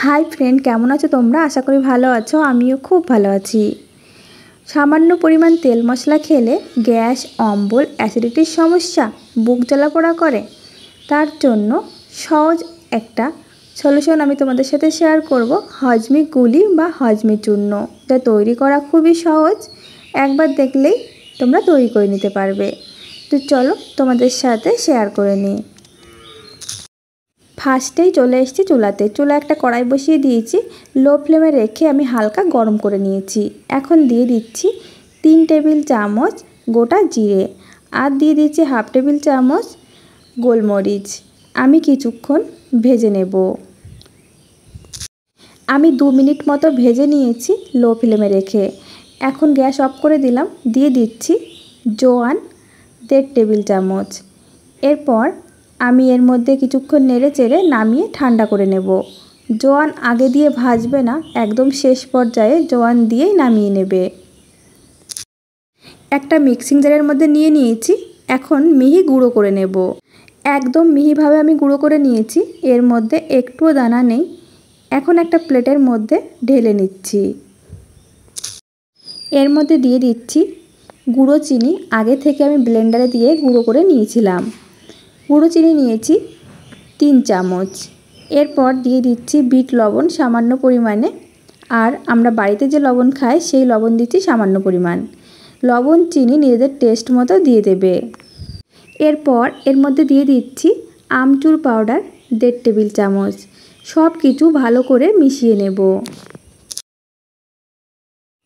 Hi friend, কেমন আছো তোমরা? আশা করি ভালো আছো। আমিও খুব ভালো আছি। সামান্য পরিমাণ তেল মশলা খেলে গ্যাস, অম্বল, অ্যাসিডিটির সমস্যা, বুক জ্বালাপোড়া করে, তার জন্য সহজ একটা সলিউশন আমি তোমাদের সাথে শেয়ার করব। হজমি গুলি বা হজমি চূর্ণ, যা তৈরি করা খুবই সহজ। একবার দেখলেই তোমরা তৈরি করে নিতে পারবে। তো চলো তোমাদের সাথে শেয়ার করে নিই। ফার্স্টেই চলে এসেছি চুলাতে। চুলা একটা কড়াই বসিয়ে দিয়েছি, লো ফ্লেমে রেখে আমি হালকা গরম করে নিয়েছি। এখন দিয়ে দিচ্ছি 3 টেবিল চামচ গোটা জিরে, আর দিয়ে দিচ্ছি হাফ টেবিল চামচ গোলমরিচ। আমি কিছুক্ষণ ভেজে নেব। আমি 2 মিনিট মতো ভেজে নিয়েছি লো ফ্লেমে রেখে। এখন গ্যাস অফ করে দিলাম। দিয়ে দিচ্ছি জোয়ান 1.5 টেবিল চামচ। এরপর আমি এর মধ্যে কিছুক্ষণ নেড়ে চেড়ে নামিয়ে ঠান্ডা করে নেব। জোয়ান আগে দিয়ে ভাজবে না, একদম শেষ পর্যায়ে জোয়ান দিয়েই নামিয়ে নেবে। একটা মিক্সিং জারের মধ্যে নিয়ে নিয়েছি। এখন মিহি গুঁড়ো করে নেব। একদম মিহিভাবে আমি গুঁড়ো করে নিয়েছি, এর মধ্যে একটুও দানা নেই। এখন একটা প্লেটের মধ্যে ঢেলে নিচ্ছি। এর মধ্যে দিয়ে দিচ্ছি গুঁড়ো চিনি। আগে থেকে আমি ব্লেন্ডারে দিয়ে গুঁড়ো করে নিয়েছিলাম। গুঁড়ো চিনি নিয়েছি 3 চামচ। এরপর দিয়ে দিচ্ছি বিট লবণ সামান্য পরিমাণে, আর আমরা বাড়িতে যে লবণ খাই সেই লবণ দিচ্ছি সামান্য পরিমাণ। লবণ চিনি নিজেদের টেস্ট মতো দিয়ে দেবে। এরপর এর মধ্যে দিয়ে দিচ্ছি আমচুর পাউডার 1.5 টেবিল চামচ। সব কিছু ভালো করে মিশিয়ে নেব।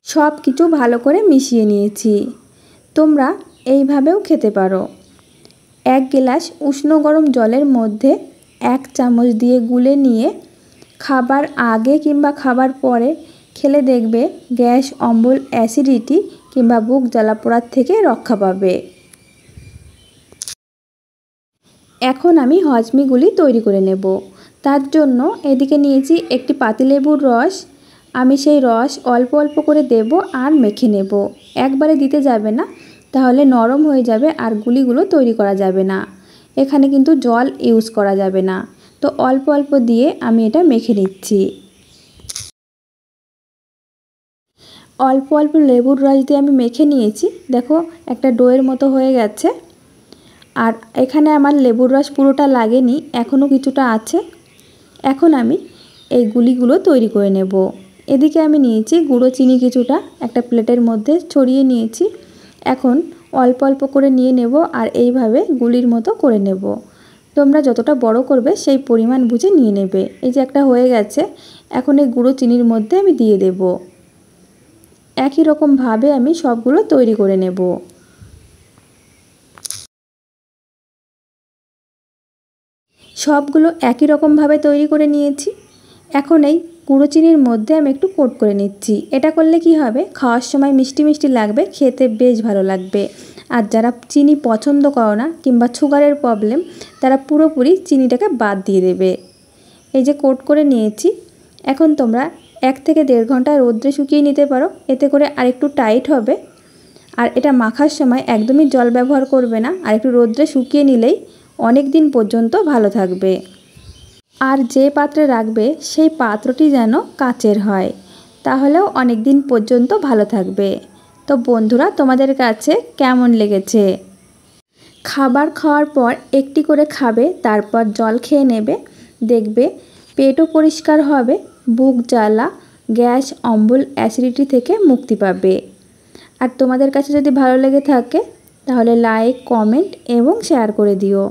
সব কিছু ভালো করে মিশিয়ে নিয়েছি। তোমরা এইভাবেও খেতে পারো। 1 গ্লাস উষ্ণ গরম জলের মধ্যে 1 চামচ দিয়ে গুলে নিয়ে খাবার আগে কিংবা খাবার পরে খেলে দেখবে গ্যাস, অম্বল, অ্যাসিডিটি কিংবা বুক জ্বালাপোড়ার থেকে রক্ষা পাবে। এখন আমি হজমিগুলি তৈরি করে নেব। তার জন্য এদিকে নিয়েছি একটি পাতিলেবুর রস। আমি সেই রস অল্প অল্প করে দেব আর মেখে নেব। একবারে দিতে যাবে না, তাহলে নরম হয়ে যাবে আর গুলিগুলো তৈরি করা যাবে না। এখানে কিন্তু জল ইউজ করা যাবে না। তো অল্প অল্প দিয়ে আমি এটা মেখে নিচ্ছি। অল্প অল্প লেবুর রস দিয়ে আমি মেখে নিয়েছি। দেখো একটা ডোয়ের মতো হয়ে গেছে। আর এখানে আমার লেবুর রস পুরোটা লাগেনি, এখনও কিছুটা আছে। এখন আমি এই গুলিগুলো তৈরি করে নেব। এদিকে আমি নিয়েছি গুঁড়ো চিনি কিছুটা, একটা প্লেটের মধ্যে ছড়িয়ে নিয়েছি। এখন অল্প অল্প করে নিয়ে নেব আর এইভাবে গুলির মতো করে নেব। তোমরা যতটা বড় করবে সেই পরিমাণ বুঝে নিয়ে নেবে। এই যে একটা হয়ে গেছে। এখন এই গুঁড়ো চিনির মধ্যে আমি দিয়ে দেব। একই রকমভাবে আমি সবগুলো তৈরি করে নেব। সবগুলো একই রকমভাবে তৈরি করে নিয়েছি। এখন এই গুঁড়ো চিনির মধ্যে আমি একটু কোট করে নিচ্ছি। এটা করলে কি হবে, খাওয়ার সময় মিষ্টি মিষ্টি লাগবে, খেতে বেশ ভালো লাগবে। আর যারা চিনি পছন্দ করো না কিংবা সুগারের প্রবলেম, তারা পুরোপুরি চিনিটাকে বাদ দিয়ে দেবে। এই যে কোট করে নিয়েছি। এখন তোমরা 1 থেকে 1.5 ঘন্টা রোদ্রে শুকিয়ে নিতে পারো, এতে করে আরেকটু টাইট হবে। আর এটা মাখার সময় একদমই জল ব্যবহার করবে না, আর একটু রোদ্রে শুকিয়ে নিলেই অনেক দিন পর্যন্ত ভালো থাকবে। আর যে পাত্রে রাখবে সেই পাত্রটি যেন কাচের হয়, তাহলেও অনেক দিন পর্যন্ত ভালো থাকবে। তো বন্ধুরা, তোমাদের কাছে কেমন লেগেছে? খাবার খাওয়ার পর একটি করে খাবে, তারপর জল খেয়ে নেবে। দেখবে পেটও পরিষ্কার হবে, বুক জ্বালা, গ্যাস, অম্বল, অ্যাসিডিটি থেকে মুক্তি পাবে। আর তোমাদের কাছে যদি ভালো লেগে থাকে তাহলে লাইক, কমেন্ট এবং শেয়ার করে দিও।